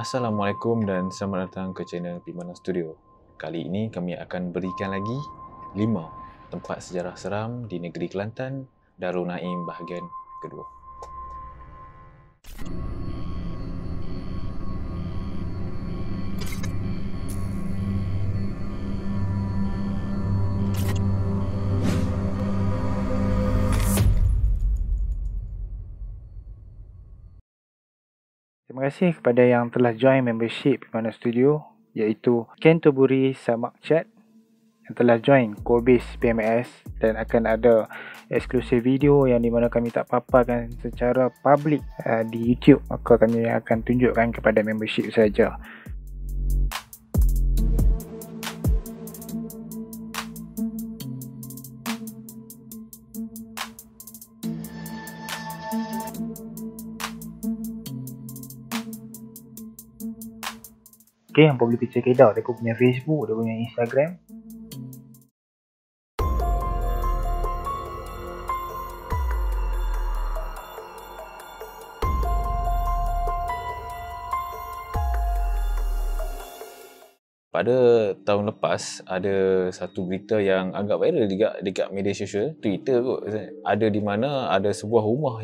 Assalamualaikum dan selamat datang ke channel Pimana Studio. Kali ini kami akan berikan lagi 5 tempat sejarah seram di negeri Kelantan, Darul Naim bahagian kedua. Terima kasih kepada yang telah join membership Pimana Studio, iaitu Canterbury Samak Chat yang telah join core base PMS, dan akan ada eksklusif video yang dimana kami tak paparkan secara public di YouTube, maka kami akan tunjukkan kepada membership saja. Okay, hampa boleh check it out. Dia punya Facebook, dia punya Instagram. Pada tahun lepas ada satu berita yang agak viral juga dekat media sosial, Twitter kot. Ada di mana ada sebuah rumah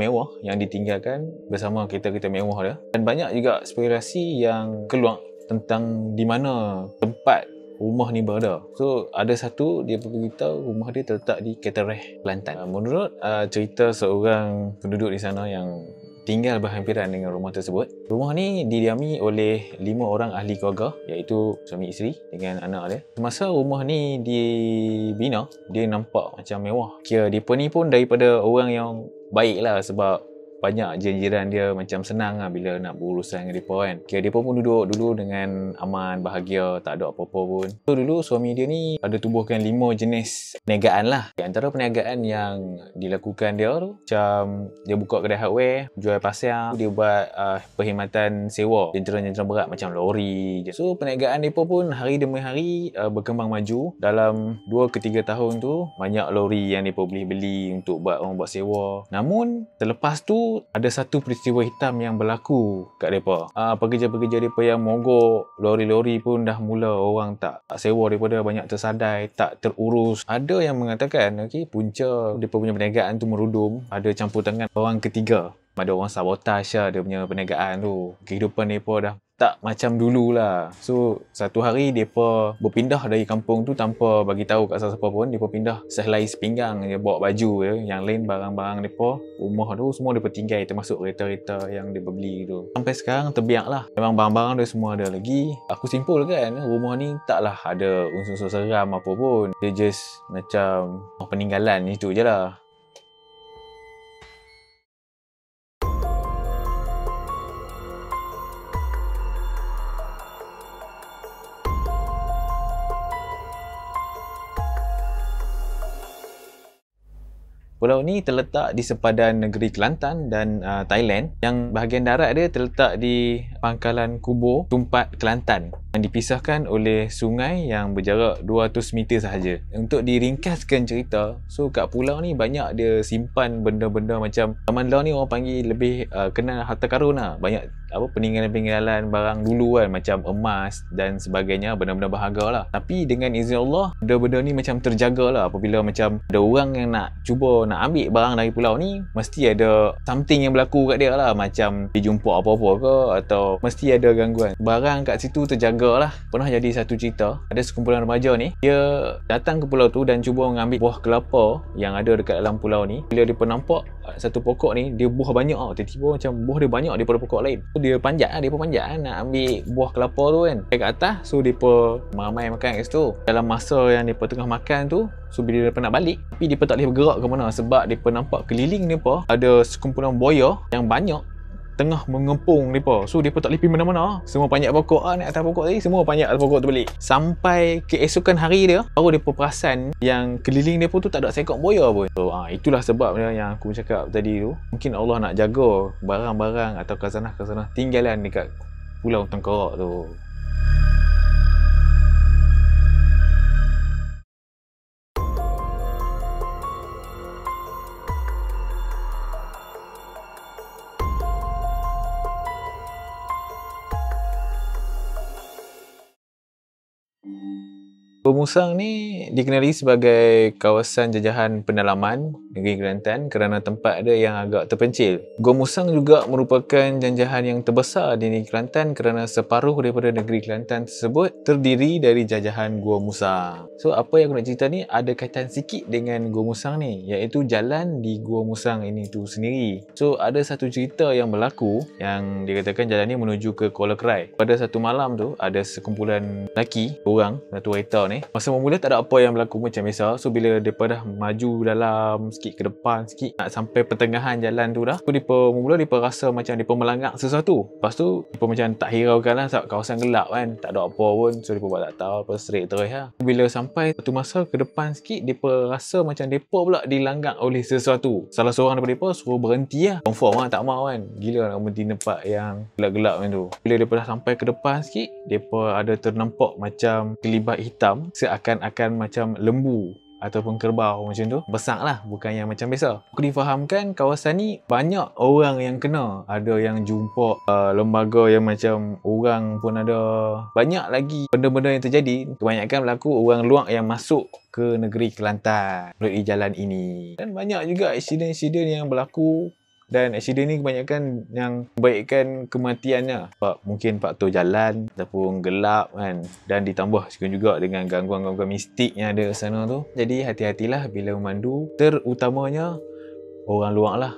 mewah yang ditinggalkan bersama kereta-kereta mewah dia. Dan banyak juga spekulasi yang keluar tentang di mana tempat rumah ni berada. So ada satu dia beritahu rumah dia terletak di Ketereh, Kelantan. Menurut cerita seorang penduduk di sana yang tinggal berhampiran dengan rumah tersebut, rumah ni didiami oleh 5 orang ahli keluarga, iaitu suami isteri dengan anak dia. Semasa rumah ni dibina, dia nampak macam mewah. Kira mereka ni pun daripada orang yang baik lah, sebab banyak jiran dia macam senang lah bila nak berurusan dengan mereka kan. Kira mereka pun duduk dulu dengan aman, bahagia, tak ada apa-apa pun. So dulu suami dia ni ada tubuhkan 5 jenis perniagaan lah. Di antara perniagaan yang dilakukan dia tu, macam dia buka kedai hardware, jual pasar, dia buat perkhidmatan sewa jentera-jentera berat macam lori. So perniagaan mereka pun hari demi hari berkembang maju. Dalam 2 ke 3 tahun tu, banyak lori yang mereka boleh beli untuk orang buat sewa. Namun selepas tu ada satu peristiwa hitam yang berlaku kat mereka. Pekerja-pekerja mereka yang mogok lori-lori pun dah mula orang tak sewa daripada banyak tersadai, tak terurus. Ada yang mengatakan punca mereka punya perniagaan tu merudum, ada campur tangan orang ketiga. Ada orang sabotage lah dia punya perniagaan tu. Kehidupan mereka dah tak macam dulu lah. So satu hari mereka berpindah dari kampung tu tanpa bagi tahu kat siapa pun. Mereka pindah sehelai sepinggang je, bawa baju je. Yang lain barang-barang mereka, rumah tu semua mereka tinggal, termasuk kereta-kereta yang mereka beli tu. Sampai sekarang terbiak lah. Memang barang-barang dia semua ada lagi. Aku simpulkan rumah ni taklah ada unsur-unsur seram apa pun. Dia just macam peninggalan itu je lah. Pulau ni terletak di sepadan negeri Kelantan dan Thailand. Yang bahagian darat dia terletak di pangkalan kubur Tumpat Kelantan yang dipisahkan oleh sungai yang berjarak 200 meter sahaja. Untuk diringkaskan cerita, so kat pulau ni banyak dia simpan benda-benda macam zaman dulu ni orang panggil lebih kenal harta karun lah. Banyak peninggalan-peninggalan barang dulu kan, macam emas dan sebagainya, benda-benda berharga lah. Tapi dengan izin Allah, benda-benda ni macam terjaga lah. Apabila macam ada orang yang nak cuba nak ambil barang dari pulau ni, mesti ada something yang berlaku kat dia lah. Macam dia jumpa apa-apa ke, atau mesti ada gangguan. Barang kat situ terjaga lah. Pernah jadi satu cerita, ada sekumpulan remaja ni, dia datang ke pulau tu dan cuba mengambil buah kelapa yang ada dekat dalam pulau ni. Bila dia nampak satu pokok ni, dia buah banyak tau. Tiba-tiba macam buah dia banyak daripada pokok lain. So dia panjat nak ambil buah kelapa tu kan. Dia kat atas, so dia ramai makan kat situ. Dalam masa yang dia tengah makan tu, so bila dia nak balik, tapi dia tak boleh bergerak ke mana sebab dia nampak keliling dia ada sekumpulan buaya yang banyak tengah mengepung mereka. So mereka tak boleh pergi mana-mana. Semua panjat pokok naik atas pokok tadi, semua panjat atas pokok tu balik. Sampai keesokan hari dia, baru mereka perasan yang keliling mereka tu tak ada seekor buaya pun. So itulah sebabnya yang aku cakap tadi tu. Mungkin Allah nak jaga barang-barang atau khazanah-khazanah tinggalan dekat Pulau Tengkorak tu. Gua Musang ni dikenali sebagai kawasan jajahan pendalaman negeri Kelantan kerana tempat dia yang agak terpencil. Gua Musang juga merupakan jajahan yang terbesar di negeri Kelantan kerana separuh daripada negeri Kelantan tersebut terdiri dari jajahan Gua Musang. So, apa yang aku nak cerita ni ada kaitan sikit dengan Gua Musang ni, iaitu jalan di Gua Musang ini tu sendiri. So, ada satu cerita yang berlaku yang dikatakan jalan ni menuju ke Kuala Kerai. Pada satu malam tu, ada sekumpulan lelaki, orang, satu kereta ni. Masa mula tak ada apa yang berlaku macam biasa. So, bila mereka dah maju dalam sikit ke depan sikit, nak sampai pertengahan jalan tu dah, so, mula mereka rasa macam mereka melanggar sesuatu. Lepas tu, mereka macam tak hiraukan lah sebab kawasan gelap kan, tak ada apa pun. So, mereka buat tak tahu, lepas straight terus lah. Bila sampai satu masa ke depan sikit, mereka rasa macam mereka pula dilanggar oleh sesuatu. Salah seorang daripada mereka suruh berhenti lah. Confirm lah tak mau kan. Gila nak berhenti tempat yang gelap-gelap macam tu. Bila mereka dah sampai ke depan sikit, mereka ada ternampak macam kelibat hitam seakan-akan macam lembu ataupun kerbau macam tu. Besar lah, bukan yang macam biasa. Aku difahamkan kawasan ni banyak orang yang kena. Ada yang jumpa lembaga yang macam orang pun ada. Banyak lagi benda-benda yang terjadi. Kebanyakan berlaku orang luar yang masuk ke negeri Kelantan melalui jalan ini. Dan banyak juga insiden-insiden yang berlaku. Dan aksiden ni kebanyakan yang membaikkan kematiannya sebab mungkin faktor jalan ataupun gelap kan, dan ditambah juga dengan gangguan-gangguan mistik yang ada di sana tu. Jadi hati-hatilah bila memandu, terutamanya orang luar lah.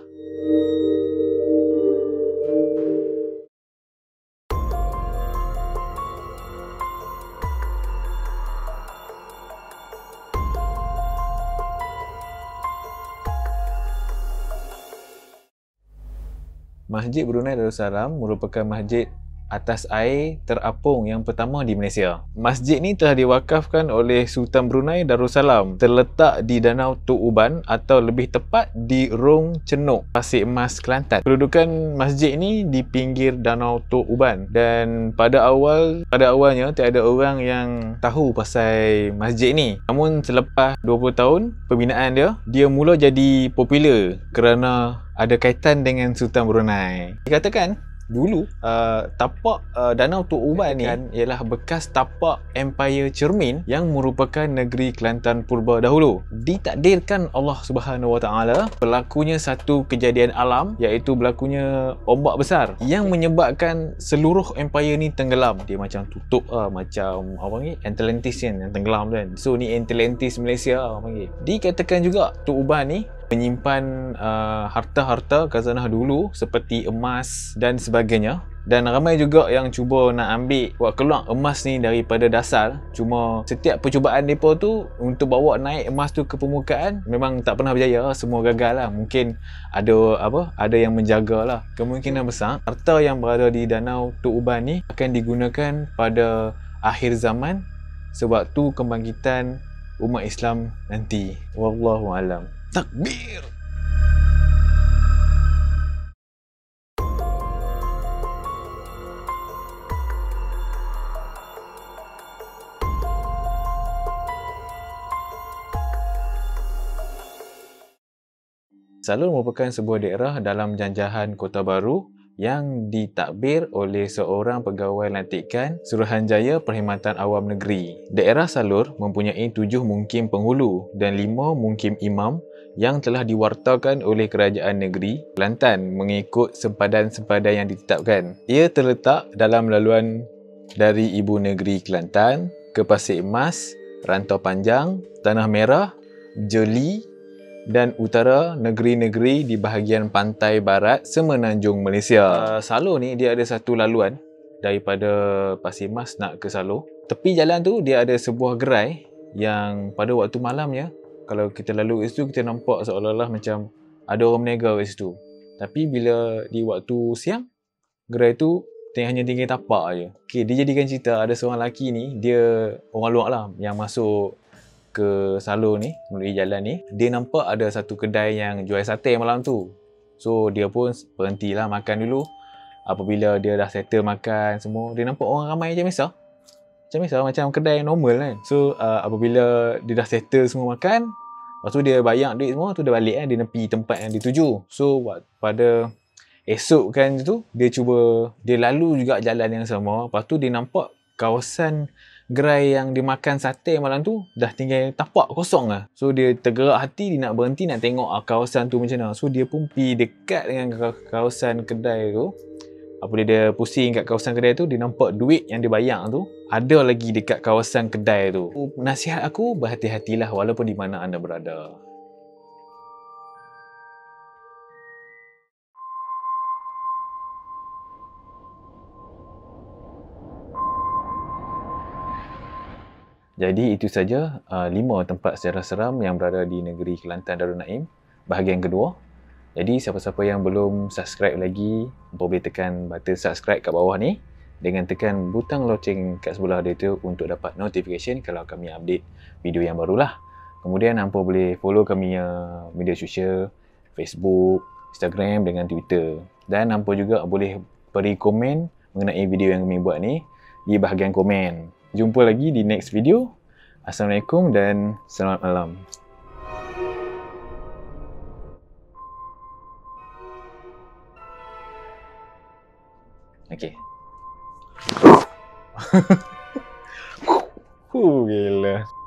Masjid Brunei Darussalam merupakan masjid atas air terapung yang pertama di Malaysia. Masjid ni telah diwakafkan oleh Sultan Brunei Darussalam. Terletak di Danau Tok Uban atau lebih tepat di Rong Cenuk, Pasir Mas, Kelantan. Kedudukan masjid ni di pinggir Danau Tok Uban dan pada awalnya tiada orang yang tahu pasal masjid ni. Namun selepas 20 tahun pembinaan dia mula jadi popular kerana ada kaitan dengan Sultan Brunei. Dikatakan dulu tapak Danau Tok Uban ni ialah bekas tapak Empire Cermin yang merupakan negeri Kelantan purba dahulu. Ditakdirkan Allah Subhanahu Wa Taala berlakunya satu kejadian alam, iaitu berlakunya ombak besar yang menyebabkan seluruh empire ni tenggelam. Dia macam tutup macam apa ni, Atlantis kan yang tenggelam kan. So ni Atlantis Malaysia panggil. Dikatakan juga Tok Uban ni menyimpan harta-harta khazanah dulu seperti emas dan sebagainya, dan ramai juga yang cuba nak buat keluar emas ni daripada dasar. Cuma setiap percubaan mereka tu untuk bawa naik emas tu ke permukaan memang tak pernah berjaya, semua gagal lah. Mungkin ada yang menjaga lah. Kemungkinan besar harta yang berada di Danau Tok Uban ni akan digunakan pada akhir zaman sewaktu kebangkitan umat Islam nanti. Wallahu alam. Takbir. Salur merupakan sebuah daerah dalam Janjahan Kota Baru yang ditadbir oleh seorang pegawai lantikan Suruhanjaya Perkhidmatan Awam Negeri. Daerah Salur mempunyai 7 mukim penghulu dan 5 mukim imam yang telah diwartakan oleh Kerajaan Negeri Kelantan mengikut sempadan-sempadan yang ditetapkan. Ia terletak dalam laluan dari Ibu Negeri Kelantan ke Pasir Mas, Rantau Panjang, Tanah Merah, Jeli dan utara negeri-negeri di bahagian pantai barat semenanjung Malaysia. Salur ni dia ada satu laluan daripada Pasir Mas nak ke Salur. Tepi jalan tu dia ada sebuah gerai yang pada waktu malamnya kalau kita lalu kat situ kita nampak seolah-olah macam ada orang berniaga kat situ. Tapi bila di waktu siang, gerai tu hanya tinggal tapak je. Okay, dia jadikan cerita ada seorang lelaki ni, dia orang luar lah yang masuk ke Salur ni melalui jalan ni. Dia nampak ada satu kedai yang jual sate malam tu. So dia pun berhentilah makan dulu. Apabila dia dah settle makan semua, dia nampak orang ramai macam biasa. Macam kedai normal kan. So apabila dia dah settle semua makan, lepas tu dia bayar duit semua tu, dia balik kan, dia nepi tempat yang dituju. So pada esok kan tu dia lalu juga jalan yang sama. Lepas tu dia nampak kawasan gerai yang dia makan sate malam tu dah tinggal tapak kosong lah. So dia tergerak hati, dia nak berhenti nak tengok kawasan tu macam mana. So dia pun pergi dekat dengan kawasan kedai tu. Apa dia pusing kat kawasan kedai tu, dia nampak duit yang dia bayar tu ada lagi dekat kawasan kedai tu. Nasihat aku, berhati-hatilah walaupun di mana anda berada. Jadi itu saja 5 tempat sejarah seram yang berada di negeri Kelantan Darul Naim bahagian kedua. Jadi siapa-siapa yang belum subscribe lagi, boleh tekan button subscribe kat bawah ni dengan tekan butang loceng kat sebelah dia tu untuk dapat notification kalau kami update video yang barulah. Kemudian hampa boleh follow kami media sosial, Facebook, Instagram dengan Twitter. Dan hampa juga boleh beri komen mengenai video yang kami buat ni di bahagian komen. Jumpa lagi di next video. Assalamualaikum dan selamat malam. Okay. Gila.